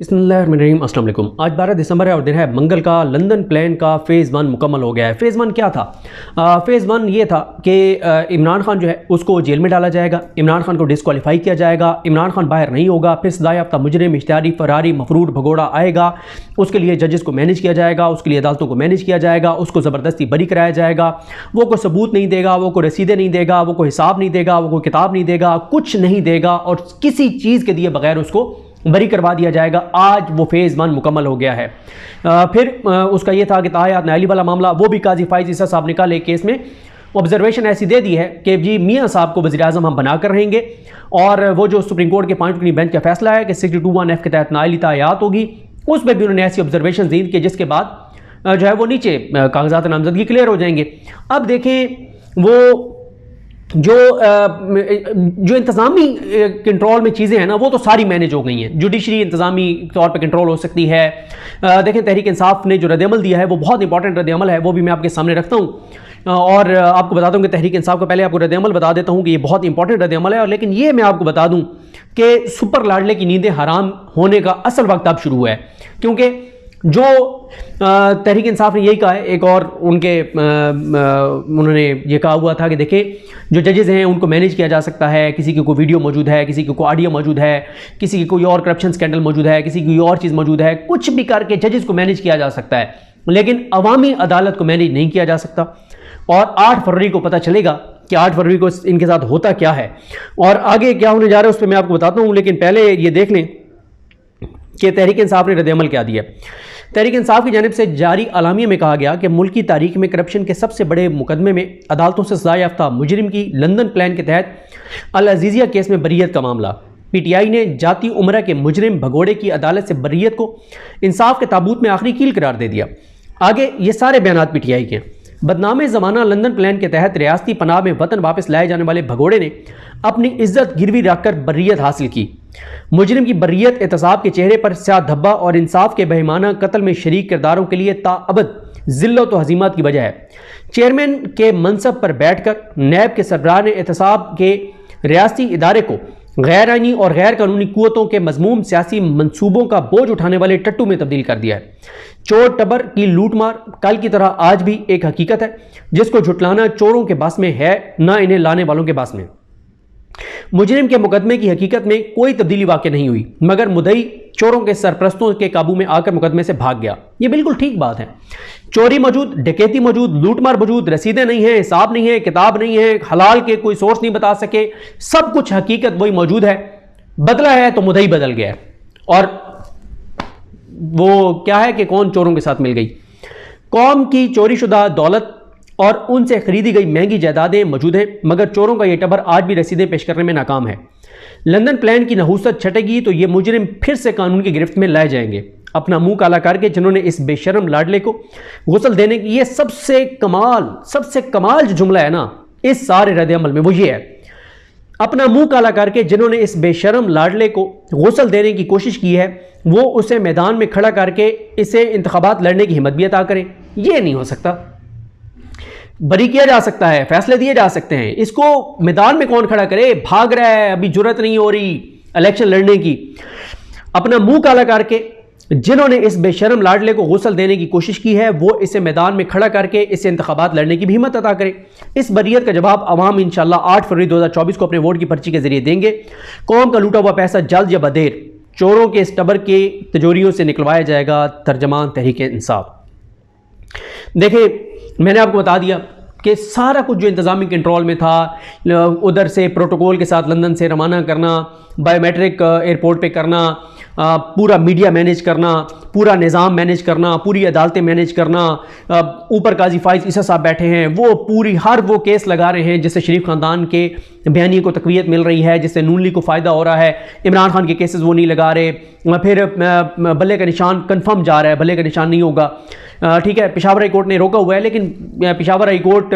बिस्मिल्लाहिर्रहमानिर्रहीम अस्सलाम वालेकुम। आज 12 दिसंबर है और दिन है मंगल का। लंदन प्लान का फ़ेज़ 1 मुकम्मल हो गया है। फ़ेज़ 1 क्या था? फ़ेज़ 1 ये था कि इमरान खान जो है उसको जेल में डाला जाएगा, इमरान खान को डिस्क्वालीफाई किया जाएगा, इमरान खान बाहर नहीं होगा, फिर सज़ा याफ्ता मुजरिम इश्तिहारी फरारी मफरूर भगोड़ा आएगा, उसके लिए जजेस को मैनेज किया जाएगा, उसके लिए अदालतों को मैनेज किया जाएगा, उसको ज़बरदस्ती बरी कराया जाएगा, वो कोई सबूत नहीं देगा, वो कोई रसीदें नहीं देगा, वो कोई हिसाब नहीं देगा, वो कोई किताब नहीं देगा, कुछ नहीं देगा और किसी चीज़ के दिए बगैर उसको बरी करवा दिया जाएगा। आज वो फ़ेज़ 1 मुकम्मल हो गया है। फिर उसका ये था कि तायात नायली वाला मामला, वो भी काजी फ़ाइज़ ईसा साहब निकाले केस में ऑब्जर्वेशन ऐसी दे दी है कि जी मियाँ साहब को वज़ीर-ए-आज़म हम बना कर रहेंगे और वो जो सुप्रीम कोर्ट के 5 रुकनी बेंच का फैसला है कि 62(1)(f) के तहत नायली तायात होगी, उस पर भी उन्होंने ऐसी ऑब्जर्वेशन दी कि जिसके बाद जो है वो नीचे कागजात नामजदगी क्लियर हो जाएंगे। अब देखें वो जो इंतज़ामी कंट्रोल में चीज़ें हैं ना, वो तो सारी मैनेज हो गई हैं। जुडिशरी इंतज़ामी तौर पे कंट्रोल हो सकती है। देखें तहरीक इंसाफ ने जो रद्द-ए-अमल दिया है वो बहुत इंपॉर्टेंट रद्द-ए-अमल है, वो भी मैं आपके सामने रखता हूँ और आपको बताता हूँ कि तहरीक इंसाफ का पहले आपको रद्द-ए-अमल बता देता हूँ कि ये बहुत इंपॉर्टेंट रद्द-ए-अमल है। और लेकिन ये मैं आपको बता दूँ कि सुपर लाडले की नींदें हराम होने का असल वक्त अब शुरू हुआ है, क्योंकि जो तहरीक इंसाफ ने यही कहा है। एक और उन्होंने ये कहा हुआ था कि देखिए जो जजेज़ हैं उनको मैनेज किया जा सकता है, किसी की कोई वीडियो मौजूद है, किसी की कोई ऑडियो मौजूद है, किसी की कोई और करप्शन स्कैंडल मौजूद है, किसी की कोई और चीज़ मौजूद है, कुछ भी करके जजेज़ को मैनेज किया जा सकता है, लेकिन अवामी अदालत को मैनेज नहीं किया जा सकता। और 8 फरवरी को पता चलेगा कि 8 फरवरी को इनके साथ होता क्या है और आगे क्या होने जा रहा है उस पर मैं आपको बताता हूँ। लेकिन पहले ये देख लें कि तहरीक इंसाफ ने रद्द-ए-अमल क्या दिया। तहरीक इंसाफ की जानिब से जारी अलामिया में कहा गया कि मुल्की तारीख में करप्शन के सबसे बड़े मुकदमे में अदालतों से सज़ा याफ्ता मुजरिम की लंदन प्लान के तहत अल अजीज़िया केस में बरीयत का मामला। PTI ने जाती उम्र के मुजरिम भगोड़े की अदालत से बरीयत को इंसाफ के ताबूत में आखिरी कील करार दे दिया। आगे ये सारे बयान PTI के। बदनामे ज़माना लंदन प्लान के तहत रियासती पनाह में वतन वापस लाए जाने वाले भगोड़े ने अपनी इज्जत गिरवी रखकर बर्रियत हासिल की। मुजरिम की बर्रियत एहतसाब के चेहरे पर स्याह धब्बा और इंसाफ के बेईमाना कत्ल में शरीक किरदारों के लिए ताअबद जिल्लत व हज़ीमत की वजह है। चेयरमैन के मनसब पर बैठकर नैब के सरबराह ने एहतसाब के रियासती इदारे को गैर आइनी और गैर कानूनी कुव्वतों के मज़मूम सियासी मंसूबों का बोझ उठाने वाले टट्टू में तब्दील कर दिया है। चोर टबर की लूटमार कल की तरह आज भी एक हकीकत है जिसको झुटलाना चोरों के बस में है, ना इन्हें लाने वालों के बस में। मुजरिम के मुकदमे की हकीकत में कोई तब्दीली वाक़ई नहीं हुई, मगर मुद्दई चोरों के सरपरस्तों के काबू में आकर मुकदमे से भाग गया। ये बिल्कुल ठीक बात है। चोरी मौजूद, डकैती मौजूद, लूटमार मौजूद, रसीदें नहीं है, हिसाब नहीं है, किताब नहीं है, हलाल के कोई सोर्स नहीं बता सके, सब कुछ हकीकत वही मौजूद है। बदला है तो मुद्दई बदल गया है और वो क्या है कि कौन चोरों के साथ मिल गई। कौम की चोरीशुदा दौलत और उनसे खरीदी गई महंगी जायदादें मौजूद हैं, मगर चोरों का यह टबर आज भी रसीदें पेश करने में नाकाम है। लंदन प्लान की नहूसत छटेगी तो ये मुजरिम फिर से कानून की गिरफ्त में लाए जाएंगे। अपना मुंह काला करके जिन्होंने इस बेशरम लाडले को गुस्ल देने की, ये सबसे कमाल जो जुमला है ना इस सारे रद्द-ए-अमल में वो ये है, अपना मुंह काला करके जिन्होंने इस बेशरम लाडले को गुस्ल देने की कोशिश की है वो उसे मैदान में खड़ा करके इसे इंतखाबात लड़ने की हिम्मत भी अता करें। ये नहीं हो सकता। बरी किया जा सकता है, फैसले दिए जा सकते हैं, इसको मैदान में कौन खड़ा करे? भाग रहा है, अभी जुर्रत नहीं हो रही इलेक्शन लड़ने की। अपना मुंह काला करके जिन्होंने इस बेशरम लाडले को गुस्ल देने की कोशिश की है वो इसे मैदान में खड़ा करके इसे इंतखाबात लड़ने की भी हिम्मत अता करे। इस बरीयत का जवाब अवाम इंशाअल्लाह 8 फरवरी 2024 को अपने वोट की पर्ची के जरिए देंगे। कौम का लूटा हुआ पैसा जल्द या बदेर चोरों के इस टबर के तिजोरियों से निकलवाया जाएगा। तर्जमान तहरीक इंसाफ। देखिए मैंने आपको बता दिया कि सारा कुछ जो इंतज़ामी कंट्रोल में था, उधर से प्रोटोकॉल के साथ लंदन से रवाना करना, बायोमेट्रिक एयरपोर्ट पे करना, पूरा मीडिया मैनेज करना, पूरा निज़ाम मैनेज करना, पूरी अदालतें मैनेज करना, ऊपर काजी फ़ाइज़ ईसा साहब बैठे हैं, वो पूरी हर वो केस लगा रहे हैं जिससे शरीफ ख़ानदान के बयानी को तक़वियत मिल रही है, जिससे नून लीग को फ़ायदा हो रहा है। इमरान खान के केसेस वो नहीं लगा रहे, फिर बल्ले का निशान कन्फर्म जा रहा है, बल्ले का निशान नहीं होगा। ठीक है, पेशावर हाई कोर्ट ने रोका हुआ है, लेकिन पेशावर हाई कोर्ट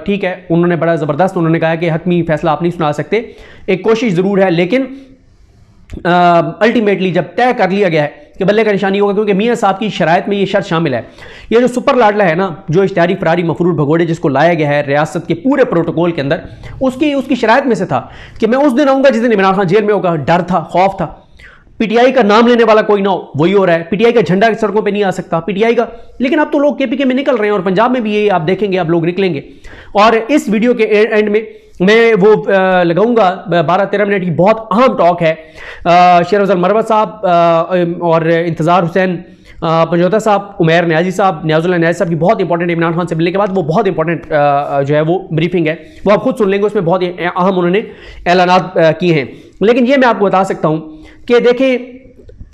ठीक है उन्होंने बड़ा ज़बरदस्त उन्होंने कहा कि हतमी फ़ैसला आप नहीं सुना सकते, एक कोशिश ज़रूर है, लेकिन अल्टीमेटली जब तय कर लिया गया है कि बल्ले का निशानी होगा, क्योंकि मियाँ साहब की शराइत में ये शर्त शामिल है। ये जो सुपर लाडला है ना, जो इश्तिहारी फरारी मफरूर भगोड़े जिसको लाया गया है रियासत के पूरे प्रोटोकॉल के अंदर, उसकी शराइत में से था कि मैं उस दिन आऊँगा जिस दिन इमरान खान जेल में होगा। डर था, खौफ था। पीटीआई का नाम लेने वाला कोई ना हो, वही हो रहा है। पीटीआई का झंडा सड़कों पे नहीं आ सकता पीटीआई का, लेकिन अब तो लोग केपीके में निकल रहे हैं और पंजाब में भी ये आप देखेंगे, अब लोग निकलेंगे। और इस वीडियो के एंड में मैं वो लगाऊंगा 12-13 मिनट की बहुत अहम टॉक है शेर अफजल मरवत साहब और इंतजार हुसैन पंजोता साहब, उमैर न्याजी साहब, न्याजुल्लाह न्याजी साहब की बहुत इंपॉर्टेंट, इमरान खान से मिलने के बाद वो बहुत इंपॉर्टेंट जो है वो ब्रीफिंग है, वो आप खुद सुन लेंगे। उसमें बहुत अहम उन्होंने ऐलानात किए हैं। लेकिन ये मैं आपको बता सकता हूं कि देखिए,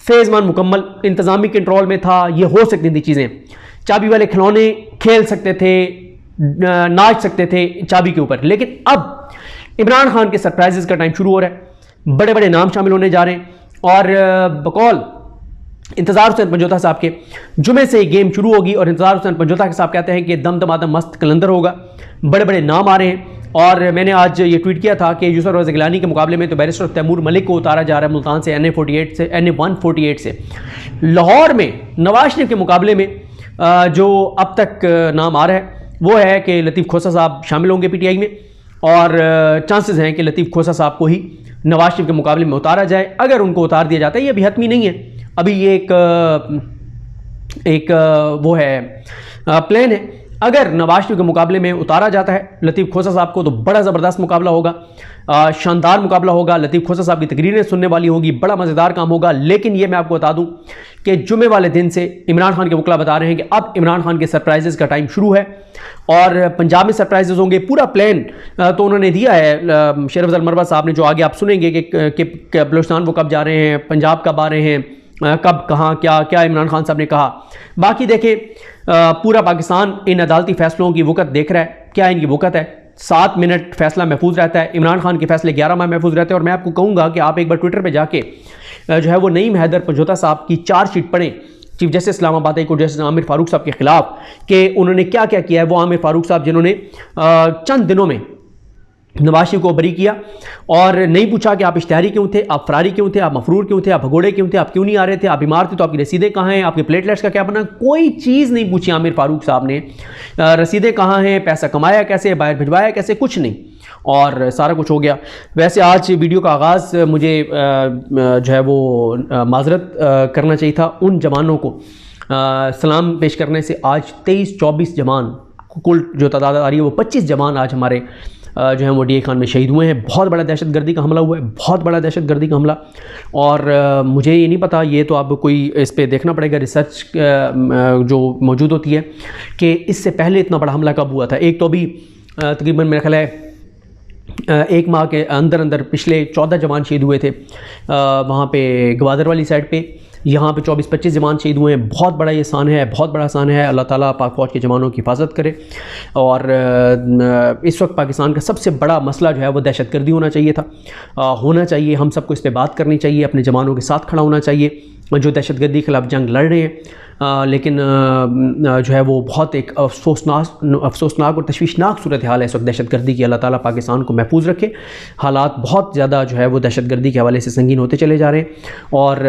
फेज 1 मुकम्मल इंतजामी कंट्रोल में था, ये हो सकती थी चीज़ें। चाबी वाले खिलौने खेल सकते थे, नाच सकते थे चाबी के ऊपर, लेकिन अब इमरान खान के सरप्राइजेस का टाइम शुरू हो रहा है। बड़े बड़े नाम शामिल होने जा रहे हैं और बकौल इंतजार हुसैन पंजोता साहब के जुमे से गेम शुरू होगी और इंतजार हुसैन पंजोता के साहब कहते हैं कि दमदमादम मस्त कलंदर होगा। बड़े बड़े नाम आ रहे हैं और मैंने आज ये ट्वीट किया था कि यूसुफ रज़ा गिलानी के मुकाबले में तो बैरिस्टर तैमूर मलिक को उतारा जा रहा है मुल्तान से NA 148 से। लाहौर में नवाज शरीफ के मुकाबले में जो अब तक नाम आ रहा है वो है कि लतीफ़ खोसा साहब शामिल होंगे पीटीआई में, और चांसेस हैं कि लतीफ़ खोसा साहब को ही नवाज शरीफ के मुकाबले में उतारा जाए। अगर उनको उतार दिया जाता है, ये अभी हतमी नहीं है, अभी ये एक वो है प्लान है। अगर नवाज शरीफ के मुकाबले में उतारा जाता है लतीफ़ खोसा साहब को, तो बड़ा ज़बरदस्त मुकाबला होगा, शानदार मुकाबला होगा। लतीफ़ खोसा साहब की तकरीरें सुनने वाली होगी, बड़ा मज़ेदार काम होगा। लेकिन ये मैं आपको बता दूं कि जुमे वाले दिन से इमरान खान के वकला बता रहे हैं कि अब इमरान खान के सरप्राइजेस का टाइम शुरू है और पंजाब में सरप्राइजेस होंगे। पूरा प्लान तो उन्होंने दिया है शेर अफजल मरवत साहब ने, जो आगे आप सुनेंगे कि बलूचिस्तान वो कब जा रहे हैं, पंजाब कब आ रहे हैं, कब कहाँ क्या क्या इमरान खान साहब ने कहा। बाकी देखें, पूरा पाकिस्तान इन अदालती फैसलों की वक़्त देख रहा है। क्या इनकी वक़्त है? 7 मिनट फैसला महफूज रहता है, इमरान खान के फैसले 11 माह महफूज रहते हैं। और मैं आपको कहूँगा कि आप एक बार ट्विटर पे जाके जो है वो नईम हैदर पंजोता साहब की चार्जशीट पढ़ें, chief justice Islamabad high court justice Aamir Farooq साहब के खिलाफ, कि उन्होंने क्या क्या किया है। वो आमिर फारूक साहब जिन्होंने चंद दिनों में नवाज शरीफ को बरी किया और नहीं पूछा कि आप इश्तिहारी क्यों थे, आप फरारी क्यों थे, आप मफरूर क्यों थे, आप भगोड़े क्यों थे, आप क्यों नहीं आ रहे थे, आप बीमार थे तो आपकी रसीदें कहाँ हैं, आपके प्लेटलेट्स का क्या बना, कोई चीज़ नहीं पूछी आमिर फारूक साहब ने। रसीदें कहाँ हैं, पैसा कमाया कैसे, बाहर भिजवाया कैसे, कुछ नहीं, और सारा कुछ हो गया। वैसे आज वीडियो का आगाज़ मुझे जो है वो माजरत करना चाहिए था उन जवानों को सलाम पेश करने से। आज 23-24 जवान, कुल जो तादाद आ रही है वो 25 जवान आज हमारे जो है वो डीए खान में शहीद हुए हैं। बहुत बड़ा दहशतगर्दी का हमला हुआ है, बहुत बड़ा दहशतगर्दी का हमला। और मुझे ये नहीं पता, ये तो आप कोई इस पर देखना पड़ेगा, रिसर्च जो मौजूद होती है कि इससे पहले इतना बड़ा हमला कब हुआ था। एक तो अभी तकरीबन मेरा ख्याल है 1 माह के अंदर अंदर पिछले 14 जवान शहीद हुए थे वहाँ पे गवादर वाली साइड पे। यहाँ पे 24-25 जवान शहीद हुए हैं। बहुत बड़ा ये शान है, बहुत बड़ा शान है। अल्लाह ताला पाक फ़ौज के जवानों की हिफाजत करे। और इस वक्त पाकिस्तान का सबसे बड़ा मसला जो है वो दहशतगर्दी होना चाहिए था, होना चाहिए। हम सबको इस पर बात करनी चाहिए, अपने जवानों के साथ खड़ा होना चाहिए जो दहशतगर्दी के खिलाफ जंग लड़ रहे हैं। लेकिन जो है वो बहुत एक अफसोसनाक और तशवीशनाक सूरत हाल है इस वक्त दहशतगर्दी की। अल्लाह ताला पाकिस्तान को महफूज रखे। हालात बहुत ज़्यादा जो है वो दहशतगर्दी के हवाले से संगीन होते चले जा रहे हैं। और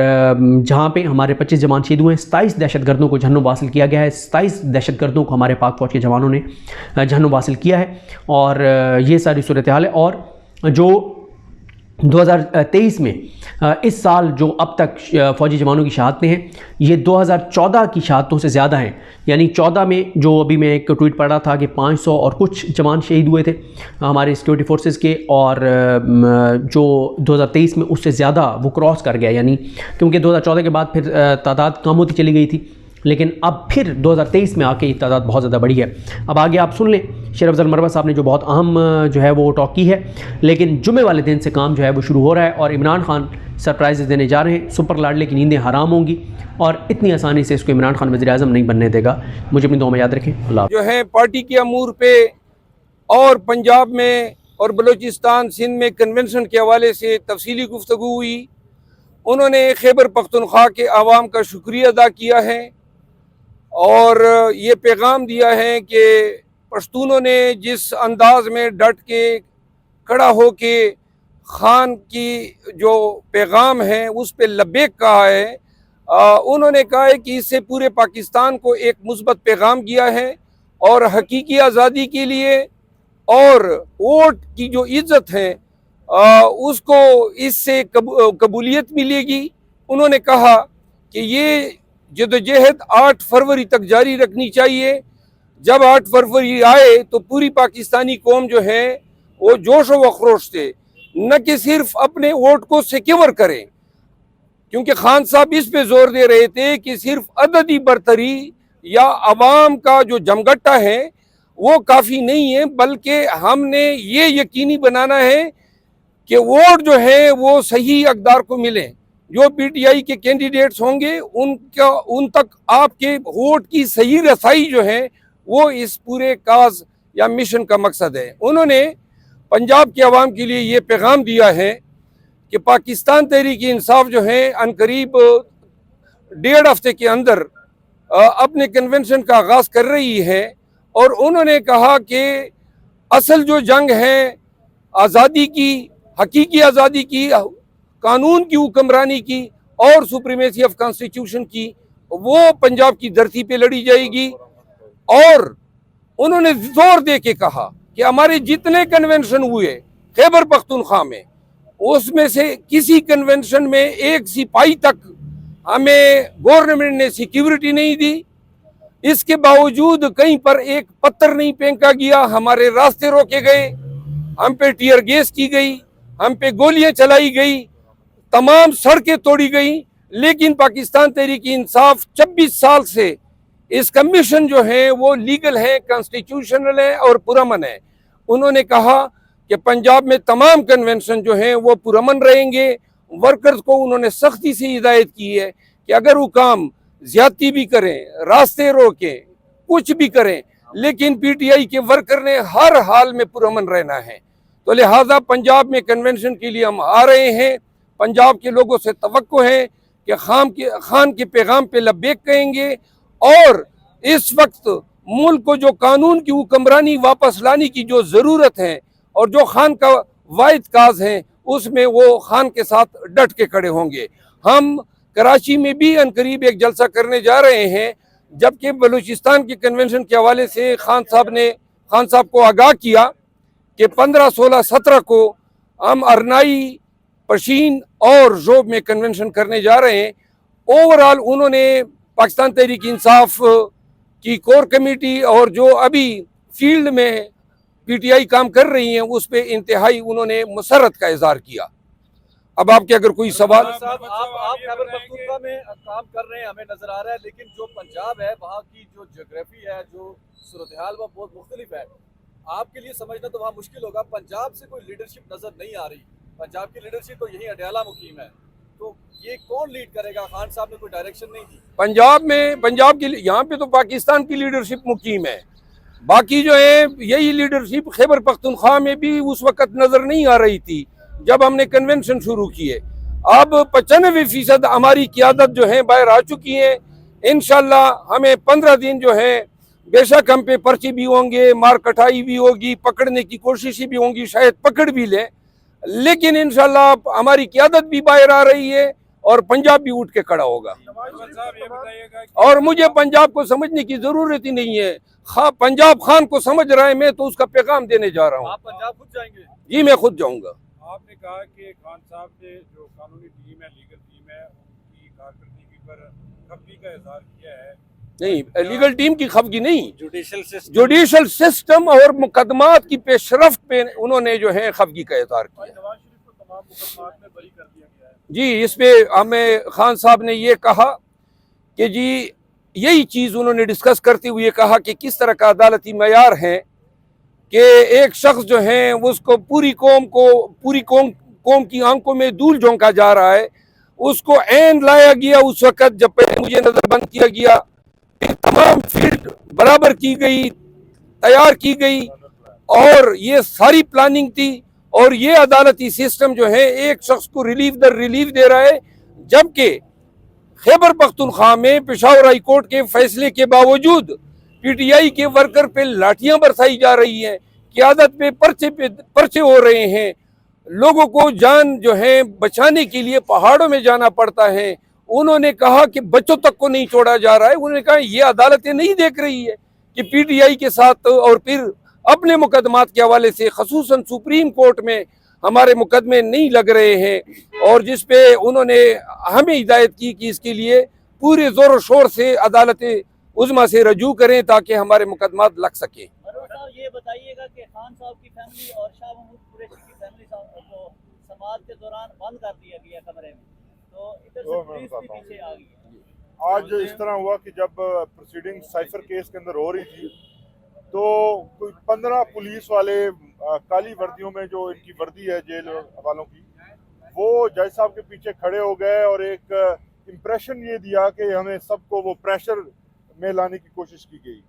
जहाँ पे हमारे 25 जवान शहीद हुए हैं, 27 दहशतगर्दों को जहन्नुम हासिल किया गया है। 27 दहशतगर्दों को हमारे पाक फ़ौज के जवानों ने जहन्नुम हासिल किया है। और ये सारी सूरत हाल है। और जो 2023 में इस साल जो अब तक फ़ौजी जवानों की शहादतें हैं, ये 2014 की शहादतों से ज़्यादा हैं। यानी 14 में जो अभी मैं एक ट्वीट पढ़ रहा था कि 500 और कुछ जवान शहीद हुए थे हमारे सिक्योरिटी फोर्सेस के, और जो 2023 में उससे ज़्यादा वो क्रॉस कर गया। यानी क्योंकि 2014 के बाद फिर तादाद कम होती चली गई थी, लेकिन अब फिर 2023 में आके ये तादाद बहुत ज़्यादा बढ़ी है। अब आगे आप सुन लें, शेर अफजल मरवत साहब ने जो बहुत अहम जो है वो टॉक की है। लेकिन जुमे वाले दिन से काम जो है वो शुरू हो रहा है और इमरान खान सरप्राइजेस देने जा रहे हैं। सुपर लाडले की नींदें हराम होंगी और इतनी आसानी से इसको इमरान खान वज़ीर आज़म नहीं बनने देगा। मुझे अपनी दुआ में याद रखें। अल्लाह जो है पार्टी के अमूर पे और पंजाब में और बलूचिस्तान सिंध में कन्वेंशन के हवाले से तफसीली गुफ्तगू हुई। उन्होंने खैबर पख्तूनख्वा के आवाम का शुक्रिया अदा किया है और ये पैगाम दिया है कि पश्तूनों ने जिस अंदाज में डट के खड़ा हो के खान की जो पैगाम है उस पे लब्बैक कहा है। उन्होंने कहा है कि इससे पूरे पाकिस्तान को एक मुस्बत पैगाम दिया है और हकीकी आज़ादी के लिए और वोट की जो इज़्ज़त है उसको इससे कबूलियत मिलेगी। उन्होंने कहा कि ये जदोजहद 8 फरवरी तक जारी रखनी चाहिए। जब 8 फरवरी आए तो पूरी पाकिस्तानी कौम जो है वो जोश व खरोश से न कि सिर्फ अपने वोट को सिक्योर करें, क्योंकि खान साहब इस पे जोर दे रहे थे कि सिर्फ अददी बरतरी या अवाम का जो जमगट्टा है वो काफ़ी नहीं है, बल्कि हमने ये यकीनी बनाना है कि वोट जो है वो सही अक़दार को मिले। जो पीटीआई के कैंडिडेट्स होंगे उन तक आपके वोट की सही रसाई जो है वो इस पूरे काज या मिशन का मकसद है। उन्होंने पंजाब के अवाम के लिए ये पैगाम दिया है कि पाकिस्तान तहरीक इंसाफ जो है अनकरीब 1.5 हफ्ते के अंदर अपने कन्वेंशन का आगाज़ कर रही है, और उन्होंने कहा कि असल जो जंग है आज़ादी की, हकीकी आज़ादी की, कानून की हुक्मरानी की और सुप्रीमेसी ऑफ कॉन्स्टिट्यूशन की, वो पंजाब की धरती पे लड़ी जाएगी। और उन्होंने जोर दे के कहा कि हमारे जितने कन्वेंशन हुए खैबर पख्तूनख्वा में, उसमें से किसी कन्वेंशन में एक सिपाही तक हमें गवर्नमेंट ने सिक्योरिटी नहीं दी। इसके बावजूद कहीं पर एक पत्थर नहीं फेंका गया, हमारे रास्ते रोके गए, हम पे टीयर गैस की गई, हम पे गोलियां चलाई गई, तमाम सड़कें तोड़ी गई। लेकिन पाकिस्तान तहरीक इंसाफ 26 साल से इसका मिशन जो है वो लीगल है, कॉन्स्टिट्यूशनल है और पुरअमन है। उन्होंने कहा कि पंजाब में तमाम कन्वेंशन जो हैं वो पुरअमन रहेंगे। वर्कर्स को उन्होंने सख्ती से हिदायत की है कि अगर वो काम ज्यादती भी करें, रास्ते रोकें, कुछ भी करें, लेकिन पीटीआई के वर्कर ने हर हाल में पुरअमन रहना है। तो लिहाजा पंजाब में कन्वेंशन के लिए हम आ रहे हैं। पंजाब के लोगों से तवक्को है कि खान के पैगाम पे लब्बैक कहेंगे, और इस वक्त मुल्क को जो कानून की हुक्मरानी वापस लाने की जो ज़रूरत है और जो खान का वाहिद काज है उसमें वो खान के साथ डट के खड़े होंगे। हम कराची में भी अनकरीब एक जलसा करने जा रहे हैं, जबकि बलूचिस्तान के कन्वेंशन के हवाले से खान साहब को आगाह किया कि 15, 16, 17 को हम अरनाई, पशीन और जोब में कन्वेंशन करने जा रहे हैं। ओवरऑल उन्होंने पाकिस्तान तहरीक इंसाफ की कोर कमेटी और जो अभी फील्ड में पीटीआई काम कर रही हैं उस पर इंतहाई उन्होंने मसरत का इजहार किया। अब आपके अगर कोई सवाल। साहब, आप खैबर पख्तूनख्वा में काम कर रहे हैं, हमें नजर आ रहा है, लेकिन जो पंजाब है वहाँ की जो ज्योग्राफी है, जो सूरत हाल वो बहुत मुख्तलिफ है। आपके लिए समझना तो वहाँ मुश्किल होगा। पंजाब से कोई लीडरशिप नजर नहीं आ रही। पंजाब की लीडरशिप तो यही अडयाला मुकीम है, तो ये कौन लीड करेगा? खान साहब ने कोई डायरेक्शन नहीं दी पंजाब की, यहाँ पे तो पाकिस्तान की लीडरशिप मुकीम है। बाकी जो है यही लीडरशिप खैबर पख्तूनख्वा में भी उस वक्त नजर नहीं आ रही थी जब हमने कन्वेंशन शुरू किए। अब 95% हमारी क़ियादत जो है बाहर आ चुकी है। इंशाल्लाह हमें 15 दिन जो है बेशक हम पे पर्चे भी होंगे, मार कटाई भी होगी, पकड़ने की कोशिशें भी होंगी, शायद पकड़ भी ले, लेकिन इंशाल्लाह हमारी क़ियादत भी बाहर आ रही है और पंजाब भी उठ के खड़ा होगा। और मुझे पंजाब को समझने की जरूरत ही नहीं है, पंजाब खान को समझ रहा है, मैं तो उसका पैगाम देने जा रहा हूँ। आप पंजाब खुद जाएंगे? जी मैं खुद जाऊँगा। आपने कहा कि खान साहब ने जो कानूनी टीम है, लीगल टीम है, उनकी कारकर्दगी पर खफगी का इजहार किया है। नहीं, लीगल टीम की खफगी नहीं, जुडिशल सिस्टम और मुकदमात की पेशरफ्त पे उन्होंने जो है खफगी का इजहार किया। नवाज शरीफ को तमाम मुकदमात में बरी कर दिया गया है। जी, इस पे हमें खान साहब ने ये कहा कि जी यही चीज़ उन्होंने डिस्कस करते हुए कहा कि किस तरह का अदालती मयार है कि एक शख्स जो है उसको पूरी कौम की आंखों में धूल झोंका जा रहा है, उसको ऐन लाया गया उस वक़्त जब पहले मुझे नज़रबंद किया गया, तमाम फील्ड बराबर की गई, तैयार की गई, और ये सारी प्लानिंग थी। और ये अदालती सिस्टम जो है एक शख्स को रिलीफ दर रिलीफ दे रहा है, जबकि खैबर पख्तूनख्वा में पेशावर हाई कोर्ट के फैसले के बावजूद पीटीआई के वर्कर पे लाठियां बरसाई जा रही हैं, क़ियादत पे पर्चे हो रहे हैं, लोगों को जान जो है बचाने के लिए पहाड़ों में जाना पड़ता है। उन्होंने कहा कि बच्चों तक को नहीं छोड़ा जा रहा है। उन्होंने कहा ये अदालतें नहीं देख रही है कि पीटीआई के साथ और फिर अपने मुकदमात के हवाले से खसूसन सुप्रीम कोर्ट में हमारे मुकदमे नहीं लग रहे हैं और जिस पे उन्होंने हमें हिदायत की कि इसके लिए पूरे जोर शोर से अदालत उज़्मा से रजू करें ताकि हमारे मुकदमात लग सके। ये बताइएगा कि खान साहब की फैमिली और शाह महमूद कुरैशी की फैमिली को समाज के दौरान बंद कर दिया गया कमरे में, तो इधर से पुलिस भी पीछे आ गई है। आज इस तरह हुआ कि जब प्रोसीडिंग साइफर केस के अंदर हो रही थी तो कोई 15 पुलिस वाले काली वर्दियों में, जो इनकी वर्दी है जेल वालों की, वो जज साहब के पीछे खड़े हो गए और एक इम्प्रेशन ये दिया कि हमें सबको वो प्रेशर में लाने की कोशिश की गई,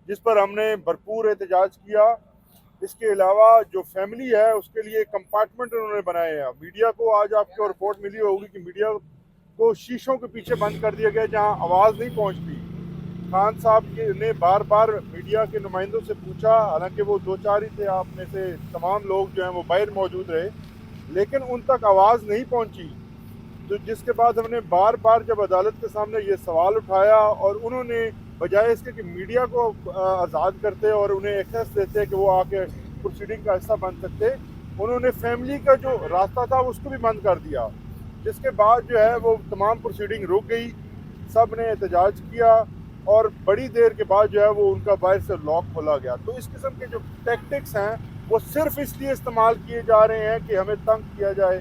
जिस पर हमने भरपूर एहतजाज किया। इसके अलावा जो फैमिली है उसके लिए कंपार्टमेंट उन्होंने बनाए हैं। मीडिया को आज आपको रिपोर्ट मिली होगी कि मीडिया को शीशों के पीछे बंद कर दिया गया जहां आवाज़ नहीं पहुंचती। खान साहब ने बार बार मीडिया के नुमाइंदों से पूछा, हालांकि वो 2-4 ही थे, आप में से तमाम लोग जो हैं वो बाहर मौजूद रहे, लेकिन उन तक आवाज़ नहीं पहुंची। तो जिसके बाद हमने बार बार जब अदालत के सामने ये सवाल उठाया और उन्होंने बजाय इसके कि मीडिया को आज़ाद करते और उन्हें एक्सेस देते कि वो आके प्रोसीडिंग का हिस्सा बन सकते, उन्होंने फैमिली का जो रास्ता था उसको भी बंद कर दिया। जिसके बाद जो है वो तमाम प्रोसीडिंग रुक गई, सब ने एहतजाज किया और बड़ी देर के बाद जो है वो उनका बाहर से लॉक खोला गया। तो इस किस्म के जो टैक्टिक्स हैं वो सिर्फ इसलिए इस्तेमाल किए जा रहे हैं कि हमें तंग किया जाए,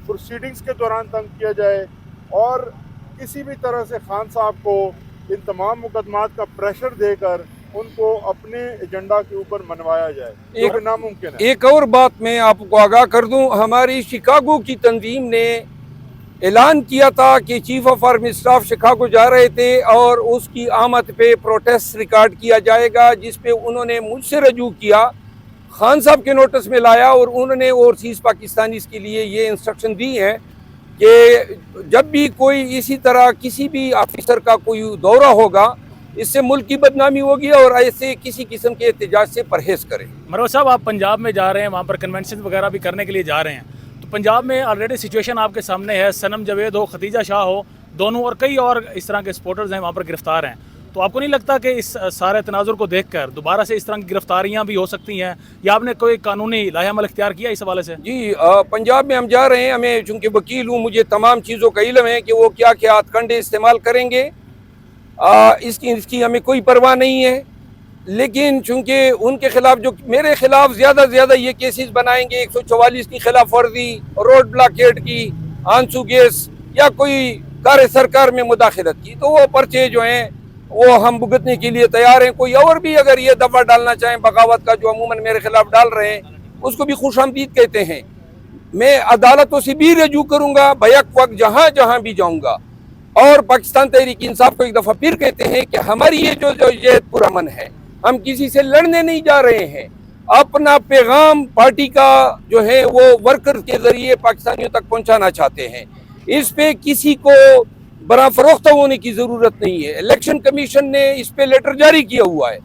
प्रोसीडिंग्स के दौरान तंग किया जाए और किसी भी तरह से खान साहब को इन तमाम मुकदमात का प्रेशर देकर उनको अपने एजेंडा के ऊपर मनवाया जाए, जो कि नामुमकिन है। एक और बात मैं आपको आगाह कर दूं, हमारी शिकागो की तंजीम ने ऐलान किया था कि chief of army staff Chicago जा रहे थे और उसकी आमद पे प्रोटेस्ट रिकॉर्ड किया जाएगा, जिस पे उन्होंने मुझसे रजू किया, खान साहब के नोटिस में लाया और उन्होंने ओवरसीज़ पाकिस्तानी के लिए ये इंस्ट्रक्शन दी है कि जब भी कोई इसी तरह किसी भी ऑफिसर का कोई दौरा होगा, इससे मुल्क की बदनामी होगी और ऐसे किसी किस्म के एहतजाज से परहेज करें। मरवा साहब, आप पंजाब में जा रहे हैं, वहाँ पर कन्वेंशन वगैरह भी करने के लिए जा रहे हैं, तो पंजाब में ऑलरेडी सिचुएशन आपके सामने है, सनम जवेद हो, खतीजा शाह हो, दोनों और कई और इस तरह के सपोर्टर्स हैं वहाँ पर गिरफ्तार हैं। तो आपको नहीं लगता कि इस सारे तनाजुर को देखकर दोबारा से इस तरह की गिरफ्तारियां भी हो सकती हैं, या आपने कोई कानूनी लाहेअमल इख्तियार किया इस हवाले से? जी, पंजाब में हम जा रहे हैं, हमें चूँकि वकील हूँ, मुझे तमाम चीज़ों का इल्म है कि वो क्या क्या हथकंडे इस्तेमाल करेंगे, इसकी हमें कोई परवाह नहीं है। लेकिन चूँकि उनके खिलाफ जो मेरे खिलाफ ज़्यादा से ज़्यादा ये केसेस बनाएंगे, 144 की खिलाफ वर्जी, रोड ब्लॉकेड की, आंसू गैस या कोई कार्य सरकार में मुदाखलत की, तो वो पर्चे जो हैं वो हम भुगतने के लिए तैयार हैं। कोई और भी अगर ये दफा डालना चाहें बगावत का, जो अमूमन मेरे खिलाफ डाल रहे हैं, उसको भी खुशामदीद कहते हैं। मैं अदालतों से भी रजू करूंगा, बैक वक्त जहाँ जहाँ भी जाऊंगा। और पाकिस्तान तहरीक इंसाफ को एक दफ़ा फिर कहते हैं कि हमारी ये जो पुरअमन है, हम किसी से लड़ने नहीं जा रहे हैं, अपना पैगाम पार्टी का जो है वो वर्कर के जरिए पाकिस्तानियों तक पहुँचाना चाहते हैं। इस पे किसी को बड़ा फरोख्त होने की ज़रूरत नहीं है। इलेक्शन कमीशन ने इस पे लेटर जारी किया हुआ है,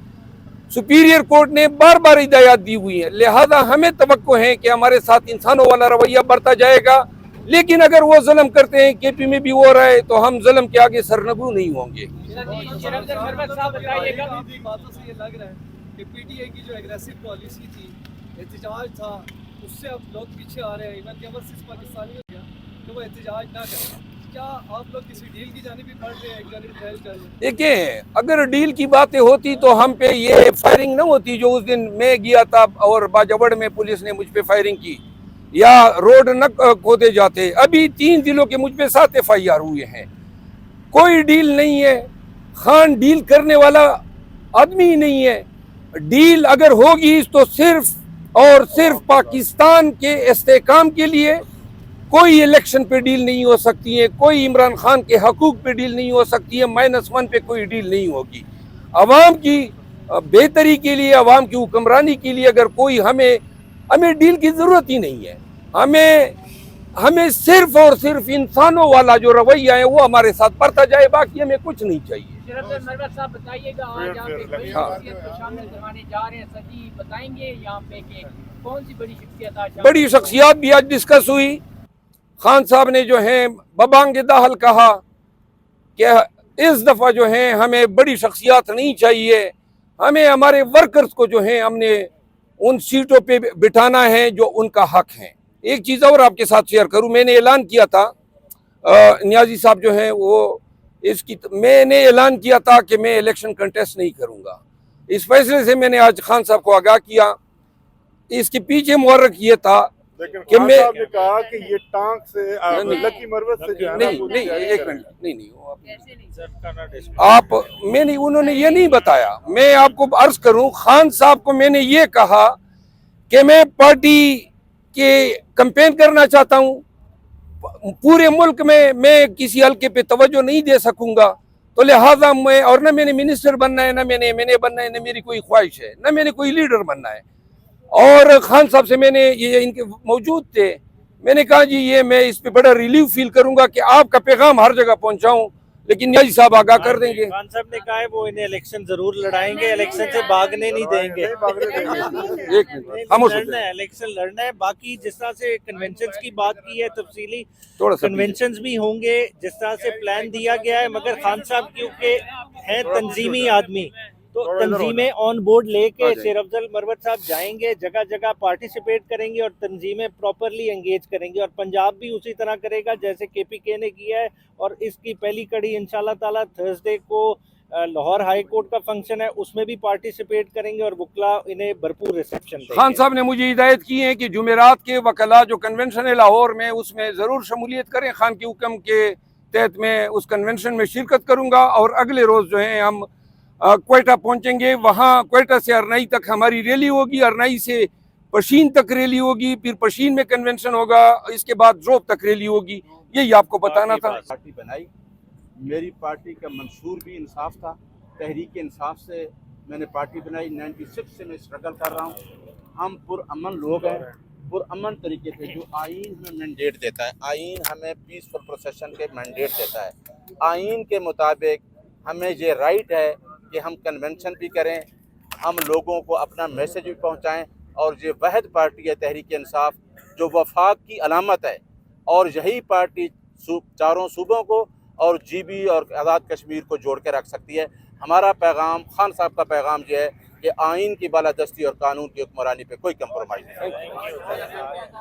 सुपीरियर कोर्ट ने बार बार हिदायत दी हुई है, लिहाजा हमें तवक्को है कि हमारे साथ इंसानों वाला रवैया बरता जाएगा। लेकिन अगर वो जुल्म करते हैं, केपी में भी हो रहा है, तो हम जुल्म के आगे सरनगू नहीं होंगे। बातों से ये लग रहा है कि पीटीआई की जो एग्रेसिव पॉलिसी थी, एहतजाज था, उससे अब लोग पीछे आ रहे हैं। इवन केवल सिर्फ पाकिस्तानी हो गया तो वो एहतजाज ना करें। क्या आप लोग किसी डील की जानिब भी बढ़ रहे हैं? एक जानिब ट्रायल कर रहे हैं? देखिए, अगर डील की बातें होती तो हम पे ये फायरिंग न होती जो उस दिन मैं गया था और बाजवड़ में पुलिस ने मुझ पे फायरिंग की, या रोड न खोदे जाते। अभी 3 जिलों के मुझ पे 7 FIR हुए हैं। कोई डील नहीं है, खान डील करने वाला आदमी ही नहीं है। डील अगर होगी तो सिर्फ और सिर्फ पाकिस्तान के इस्तेहकाम के लिए। कोई इलेक्शन पे डील नहीं हो सकती है, कोई इमरान खान के हकूक पे डील नहीं हो सकती है, -1 पे कोई डील नहीं होगी। अवाम की बेहतरी के लिए, अवाम की हुक्मरानी के लिए अगर कोई हमें डील की ज़रूरत ही नहीं है। हमें सिर्फ और सिर्फ इंसानों वाला जो रवैया है वो हमारे साथ बढ़ता जाए, बाकी हमें कुछ नहीं चाहिए। साहब बताइएगा, आज यहाँ पे कोई शख्सियत को शामिल करवाने जा रहे हैं, सही बताएंगे यहाँ पे कि कौन सी बड़ी शख्सियत आज? बड़ी शख्सियत भी आज डिस्कस हुई। खान साहब ने जो है बबांगे दाहल कहा कि इस दफ़ा जो है हमें बड़ी शख्सियत नहीं चाहिए, हमें हमारे वर्कर्स को जो है हमने उन सीटों पे बिठाना है जो उनका हक है। एक चीज़ और आपके साथ शेयर करूं, मैंने ऐलान किया था, नियाजी साहब जो हैं वो मैंने ऐलान किया था कि मैं इलेक्शन कंटेस्ट नहीं करूंगा। इस फैसले से मैंने आज खान साहब को आगाह किया। इसके पीछे मुहर्रक ये था लेकिन कि खान मैं साहब ने कहा कि ये टांग से लकी मरवत से जो है ना, वो नहीं, जारी एक करें। मिनट, नहीं आप मैंने उन्होंने ये नहीं बताया। मैं आपको अर्ज करूं, खान साहब को मैंने ये कहा कि मैं पार्टी के कैंपेन करना चाहता हूं, पूरे मुल्क में मैं किसी हल्के पे तवज्जो नहीं दे सकूंगा, तो लिहाजा मैं, और न मैंने मिनिस्टर बनना है, न मैंने एमएनए बनना है, न मेरी कोई ख्वाहिश है, न मैंने कोई लीडर बनना है। और खान साहब से मैंने ये, इनके मौजूद थे, मैंने कहा जी ये मैं इस पे बड़ा रिलीफ फील करूंगा कि आपका पैगाम हर जगह पहुंचाऊं, लेकिन नियाजी साहब आगाह कर देंगे। खान साहब ने कहा है वो इन्हें इलेक्शन जरूर लड़ाएंगे, इलेक्शन से भागने नहीं देंगे। नहीं भागने देंगे। एक मिनट, खामोश हो लड़ना जाइए। है, इलेक्शन लड़ना है। बाकी जिस तरह से कन्वेंशन की बात की है, तफसीली थोड़ा सा कन्वेंशन भी होंगे जिस तरह से प्लान दिया गया है, मगर खान साहब क्योंकि हैं तंजीमी आदमी, तो तंजीमें ऑन बोर्ड लेके शेर अफजल मरवत साहब जाएंगे, जगह जगह पार्टिसिपेट करेंगे और तंजीमें प्रॉपरली एंगेज करेंगे। और पंजाब भी उसी तरह करेगा जैसे केपीके ने किया है। और इसकी पहली कड़ी इंशाल्लाह ताला थर्सडे को लाहौर हाई कोर्ट का फंक्शन है, उसमें भी पार्टिसिपेट करेंगे और वकला इन्हें भरपूर रिसेप्शन देंगे। खान साहब ने मुझे हिदायत की है कि जुमेरात के वकला जो कन्वेंशन है लाहौर में, उसमें ज़रूर शमूलियत करें। खान के हुक्म के तहत मैं उस कन्वेंशन में शिरकत करूँगा और अगले रोज़ जो है हम क्वेटा पहुँचेंगे। वहाँ क्वेटा से अरनाई तक हमारी रैली होगी, अरनाई से पशीन तक रैली होगी, फिर पशीन में कन्वेंशन होगा, इसके बाद ड्रोप तक रैली होगी। यही आपको बताना था। पार्टी बनाई, मेरी पार्टी का मंशूर भी इंसाफ था, तहरीक इंसाफ से मैंने पार्टी बनाई। 96 से मैं स्ट्रगल कर रहा हूँ। हम पुरअमन लोग हैं, पुरअमन तरीके से जो आइन हमें मैंडेट देता है, आइन हमें पीसफुल प्रोसेशन के मैंडेट देता है, आइन के मुताबिक हमें ये राइट है कि हम कन्वेंशन भी करें, हम लोगों को अपना मैसेज भी पहुँचाएँ। और ये वहद पार्टी है तहरीक इंसाफ जो वफाक की अलामत है, और यही पार्टी चारों सूबों को और जीबी और आज़ाद कश्मीर को जोड़ के रख सकती है। हमारा पैगाम, खान साहब का पैगाम ये है कि आइन की बालादस्ती और कानून की हुक्मरानी पे कोई कंप्रोमाइज़ नहीं।